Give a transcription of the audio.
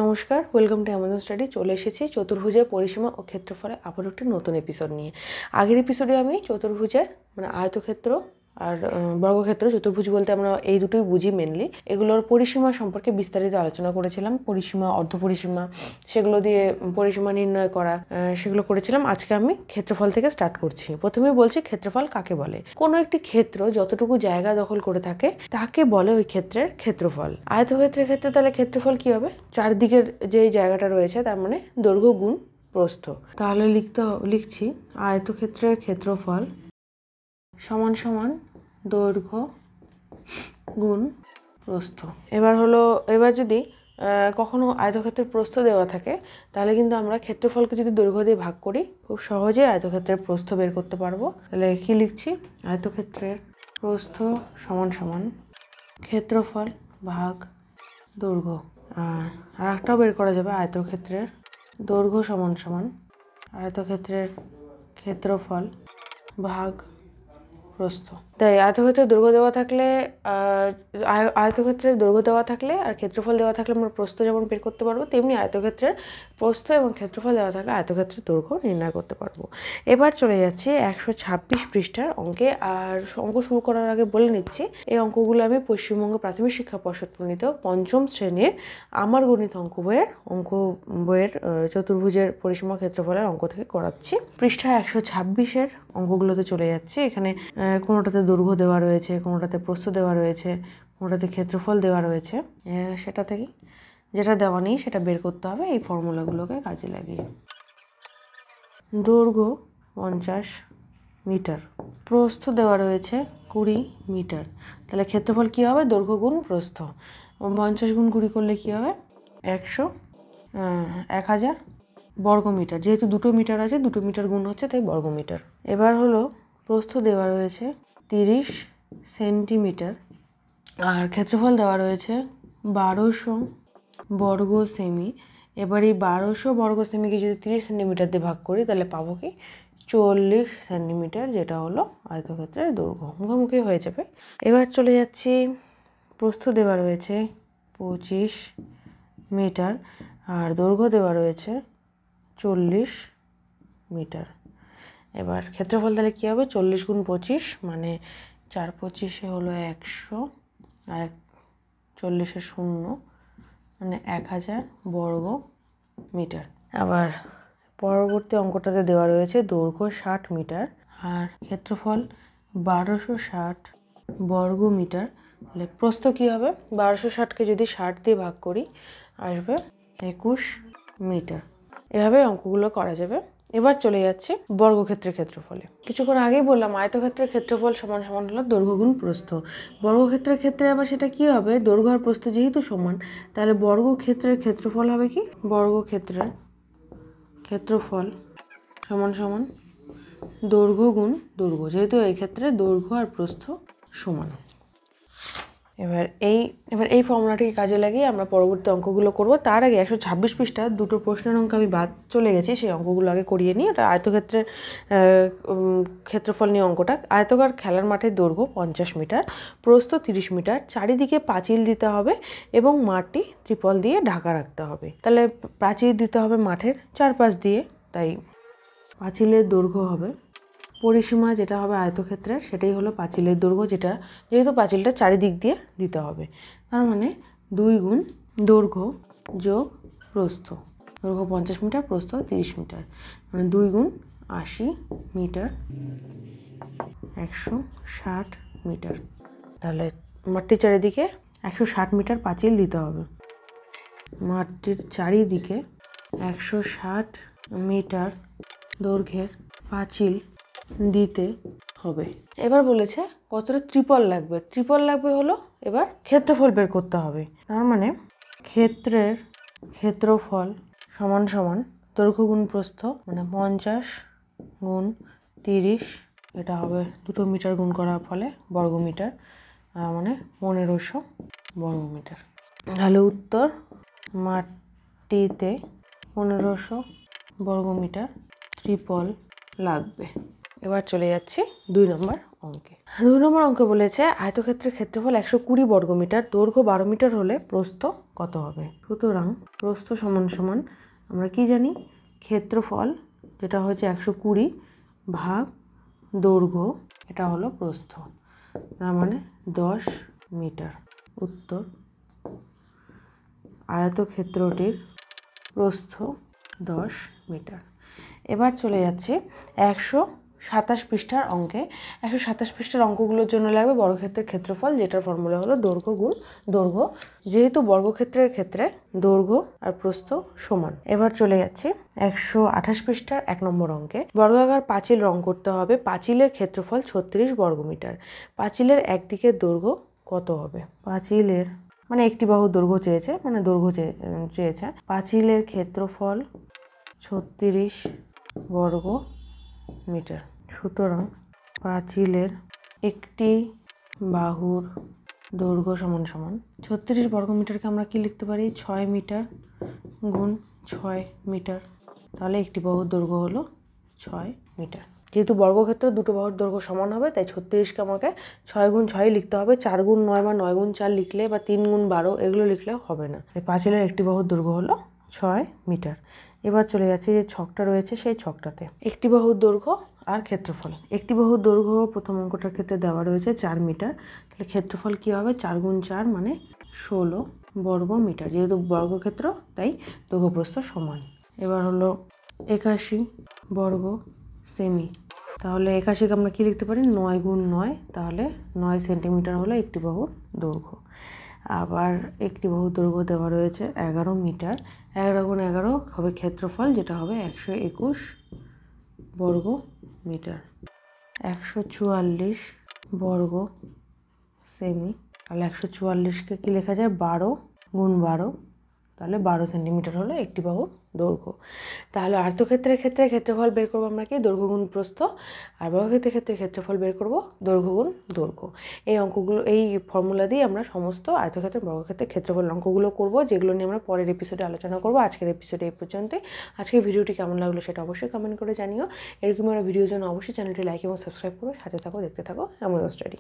নমস্কার, welcome to Amazon study. চলে এসেছি চতুর্ভুজের পরিসীমা ও ক্ষেত্রফলে আবার একটি নতুন এপিসোড নিয়ে। আগের এপিসোডে আমি চতুর্ভুজের আয়তক্ষেত্র আর বর্গক্ষেত্র, চতুর্ভুজ বলতে আমরা এই দুটোই বুঝি মেনলি, এগুলোর পরিসীমা সম্পর্কে বিস্তারিত আলোচনা করেছিলাম। পরিসীমা, অর্ধপরিসীমা, সেগুলো দিয়ে পরিসীমা নির্ণয় করা, সেগুলো করেছিলাম। আজকে আমি ক্ষেত্রফল থেকে স্টার্ট করছি। প্রথমে বলছি ক্ষেত্রফল কাকে বলে। কোনো একটি ক্ষেত্র যতটুকু জায়গা দখল করে থাকে তাকে বলে ওই ক্ষেত্রের ক্ষেত্রফল। আয়তক্ষেত্রের ক্ষেত্রে তাহলে ক্ষেত্রফল কি হবে? চারদিকের যে জায়গাটা রয়েছে তার মানে দৈর্ঘ্য গুণ প্রস্থ। তাহলে লিখছি আয়তক্ষেত্রের ক্ষেত্রফল সমান সমান দৈর্ঘ্য গুণ প্রস্থ। এবার যদি কখনো আয়তক্ষেত্রের প্রস্থ দেওয়া থাকে তাহলে কিন্তু আমরা ক্ষেত্রফলকে যদি দৈর্ঘ্য দিয়ে ভাগ করি খুব সহজে আয়তক্ষেত্রের প্রস্থ বের করতে পারবো। তাহলে কি লিখছি? আয়তক্ষেত্রের প্রস্থ সমান সমান ক্ষেত্রফল ভাগ দৈর্ঘ্য। আর একটাও বের করা যাবে, আয়তক্ষেত্রের দৈর্ঘ্য সমান সমান আয়তক্ষেত্রের ক্ষেত্রফল ভাগ প্রস্থ। তাই আয়তক্ষেত্রের দৈর্ঘ্য দেওয়া থাকলে আর ক্ষেত্রফল দেওয়া থাকলে আমরা প্রস্থ যেমন বের করতে পারবো, তেমনি আয়তক্ষেত্রের প্রস্থ এবং ক্ষেত্রফল দেওয়া থাকলে আয়তক্ষেত্রের দৈর্ঘ্য নির্ণয় করতে পারবো। এবার চলে যাচ্ছি 126 পৃষ্ঠার অঙ্কে। আর অঙ্ক শুরু করার আগে বলে নিচ্ছি, এই অঙ্কগুলো আমি পশ্চিমবঙ্গ প্রাথমিক শিক্ষা পর্ষদ প্রণীত পঞ্চম শ্রেণীর আমার গণিত অঙ্ক বইয়ের চতুর্ভুজের পরিসীমা ক্ষেত্রফলের অঙ্ক থেকে করাচ্ছি। পৃষ্ঠা 126-এর অঙ্কগুলোতে চলে যাচ্ছে। এখানে কোনোটাতে দৈর্ঘ্য দেওয়া রয়েছে, কোনোটাতে প্রস্থ দেওয়া রয়েছে, কোনোটাতে ক্ষেত্রফল দেওয়া রয়েছে। সেটা থেকে যেটা দেওয়া নেই সেটা বের করতে হবে এই ফর্মুলাগুলোকে কাজে লাগিয়ে। দৈর্ঘ্য 50 মিটার, প্রস্থ দেওয়া রয়েছে 20 মিটার। তাহলে ক্ষেত্রফল কী হবে? দৈর্ঘ্য গুণ প্রস্থ। 50 গুণ 20 করলে কী হবে? 1000 বর্গ মিটার। যেহেতু 2 মিটার আছে, 2 মিটার গুণ হচ্ছে, তাই বর্গ মিটার। এবার হলো প্রস্থ দেওয়া রয়েছে 30 সেন্টিমিটার আর ক্ষেত্রফল দেওয়া রয়েছে 1200 বর্গ সেমি। এবার এই 1200 বর্গ সেমিকে যদি 30 সেন্টিমিটার দিয়ে ভাগ করি তাহলে পাবো কি? 40 সেন্টিমিটার, যেটা হলো আয়তক্ষেত্রের দৈর্ঘ্য। মুখোমুখি হয়ে যাবে। এবার চলে যাচ্ছি, প্রস্থ দেওয়া রয়েছে 25 মিটার আর দৈর্ঘ্য দেওয়া রয়েছে 40 মিটার। এবার ক্ষেত্রফল তাহলে কী হবে? 40 গুণ 25 মানে 4 25 হলো 100 আর 40 শূন্য মানে 1000 বর্গ মিটার। আবার পরবর্তী অঙ্কটাতে দেওয়া রয়েছে দৈর্ঘ্য 60 মিটার আর ক্ষেত্রফল 1260 বর্গ মিটার। তাহলে প্রস্থ কী হবে? 1260কে যদি 60 দিয়ে ভাগ করি আসবে 21 মিটার। এভাবে অঙ্কগুলো করা যাবে। এবার চলে যাচ্ছে বর্গক্ষেত্রের ক্ষেত্রফলে। কিছুক্ষণ আগেই বললাম আয়তক্ষেত্রের ক্ষেত্রফল সমান সমান হলো দৈর্ঘ্য গুণ প্রস্থ। বর্গক্ষেত্রের ক্ষেত্রে আবার সেটা কি হবে? দৈর্ঘ্য আর প্রস্থ যেহেতু সমান, তাহলে বর্গক্ষেত্রের ক্ষেত্রফল হবে কি? বর্গক্ষেত্রের ক্ষেত্রফল সমান সমান দৈর্ঘ্য গুণ দৈর্ঘ্য, যেহেতু এই ক্ষেত্রে দৈর্ঘ্য আর প্রস্থ সমান। এবার এই ফর্মুলাটিকে কাজে লাগিয়ে আমরা পরবর্তী অঙ্কগুলো করব। তার আগে 126 পৃষ্ঠা দুটো প্রশ্নের অঙ্ক আমি বাদ চলে গেছি, সেই অঙ্কগুলো আগে করিয়ে নিই। এটা আয়তক্ষেত্রের ক্ষেত্রফল নিয়ে অঙ্কটা। আয়তকার খেলার মাঠের দৈর্ঘ্য 50 মিটার, প্রস্থ 30 মিটার, চারিদিকে পাঁচিল দিতে হবে এবং মাঠটি ত্রিপল দিয়ে ঢাকা রাখতে হবে। তাহলে প্রাচীর দিতে হবে মাঠের চারপাশ দিয়ে, তাই পাঁচিলের দৈর্ঘ্য হবে পরিসীমা যেটা হবে আয়তক্ষেত্রের, সেটাই হলো পাঁচিলের দৈর্ঘ্য, যেহেতু পাঁচিলটা চারিদিক দিয়ে দিতে হবে। তার মানে 2 গুণ দৈর্ঘ্য যোগ প্রস্থ। দৈর্ঘ্য 50 মিটার, প্রস্থ 30 মিটার, মানে 2 গুণ 80 মিটার, 160 মিটার। তাহলে মাঠটির চারিদিকে 160 মিটার পাঁচিল দিতে হবে। মাঠটির চারিদিকে 160 মিটার দৈর্ঘ্যের পাঁচিল দিতে হবে। এবার বলেছে কতটা ত্রিপল লাগবে। ত্রিপল লাগবে হলো এবার ক্ষেত্রফল বের করতে হবে। তার মানে ক্ষেত্রের ক্ষেত্রফল সমান সমান দৈর্ঘ্য গুণ প্রস্থ, মানে 50 গুণ 30, এটা হবে 2 মিটার গুণ করার ফলে বর্গ মিটার, মানে 1500 বর্গ মিটার। তাহলে উত্তর, মাটিতে 1500 বর্গ মিটার ত্রিপল লাগবে। এবার চলে যাচ্ছি 2 নম্বর অঙ্কে। 2 নম্বর অঙ্কে বলেছে আয়তক্ষেত্রের ক্ষেত্রফল 120 বর্গমিটার, দৈর্ঘ্য 12 মিটার হলে প্রস্থ কত হবে। সুতরাং প্রস্থ সমান সমান আমরা কি জানি, ক্ষেত্রফল যেটা হচ্ছে 120 ভাগ দৈর্ঘ্য, এটা হলো প্রস্থ, তার মানে 10 মিটার। উত্তর, আয়তক্ষেত্রটির প্রস্থ 10 মিটার। এবার চলে যাচ্ছে 127 পৃষ্ঠার অঙ্কে। 127 পৃষ্ঠার অঙ্কগুলোর জন্য লাগবে বর্গক্ষেত্রের ক্ষেত্রফল, যেটার ফর্মুলা হলো দৈর্ঘ্য গুণ দৈর্ঘ্য। যেহেতু বর্গক্ষেত্রের ক্ষেত্রে দৈর্ঘ্য আর প্রস্থ সমান। এবার চলে যাচ্ছে 128 পৃষ্ঠার 1 নম্বর অঙ্কে। বর্গাকার পাঁচিল রং করতে হবে, পাঁচিলের ক্ষেত্রফল 36 বর্গমিটার। পাঁচিলের একদিকের দৈর্ঘ্য কত হবে। পাঁচিলের মানে একটি বাহুর দৈর্ঘ্য চেয়েছে, মানে দৈর্ঘ্য চেয়েছে। পাঁচিলের ক্ষেত্রফল 36 বর্গ মিটার। সুতরাং পাঁচিলের একটি বাহুর দৈর্ঘ্য সমান সমান 36 বর্গ মিটারকে আমরা কি লিখতে পারি, 6 মিটার গুণ 6 মিটার। তাহলে একটি বাহুর দৈর্ঘ্য হলো 6 মিটার। যেহেতু বর্গক্ষেত্রে দুটো বাহুর দৈর্ঘ্য সমান হবে, তাই 36কে আমাকে 6 গুণ 6 লিখতে হবে। 4 গুণ 9 বা 9 গুণ 4 লিখলে বা 3 গুণ 12 এগুলো লিখলে হবে না। তাই পাঁচিলের একটি বাহুর দৈর্ঘ্য হলো 6 মিটার। এবার চলে যাচ্ছে যে ছকটা রয়েছে সেই ছকটাতে একটি বাহুর দৈর্ঘ্য আর ক্ষেত্রফল। একটি বাহুর দৈর্ঘ্য প্রথম অঙ্কটার ক্ষেত্রে দেওয়া রয়েছে 4 মিটার। তাহলে ক্ষেত্রফল কি হবে, 4 গুণ 4 মানে 16 বর্গ মিটার। যেহেতু বর্গক্ষেত্র তাই দৈর্ঘ্য প্রস্থ সমান। এবার হলো 81 বর্গ সেমি। তাহলে 81কে আমরা কি লিখতে পারি, 9 গুণ 9, তাহলে 9 সেন্টিমিটার হলো একটি বাহুর দৈর্ঘ্য। আবার একটি বাহুর দৈর্ঘ্য দেওয়া রয়েছে 11 মিটার। 11 গুণ 11 হবে ক্ষেত্রফল, যেটা হবে 121 বর্গ মিটার। 144 বর্গ সেমি। তাহলে 144কে কি লেখা যায়, 12 গুণ 12, তাহলে 12 সেন্টিমিটার হলো একটি বাহুর দৈর্ঘ্য। তাহলে আয়তক্ষেত্রের ক্ষেত্রে ক্ষেত্রফল বের করবো আমরা কি, দৈর্ঘ্য গুণ প্রস্থ। আর বর্গক্ষেত্রের ক্ষেত্রে ক্ষেত্রফল বের করবো দৈর্ঘ্য গুণ দৈর্ঘ্য। এই অঙ্কগুলো, এই ফর্মুলা দিয়ে আমরা সমস্ত আয়তক্ষেত্র বর্গক্ষেত্রের ক্ষেত্রফল অঙ্কগুলো করব, যেগুলো নিয়ে আমরা পরের এপিসোডে আলোচনা করব। আজকের এপিসোডে এই পর্যন্তই। আজকের ভিডিওটি কেমন লাগলো সেটা অবশ্যই কমেন্ট করে জানিও। এরকম ভিডিওর জন্য অবশ্যই চ্যানেলটি লাইক এবং সাবস্ক্রাইব করো। সাথে থাকো, দেখতে থাকো এমন স্টাডি।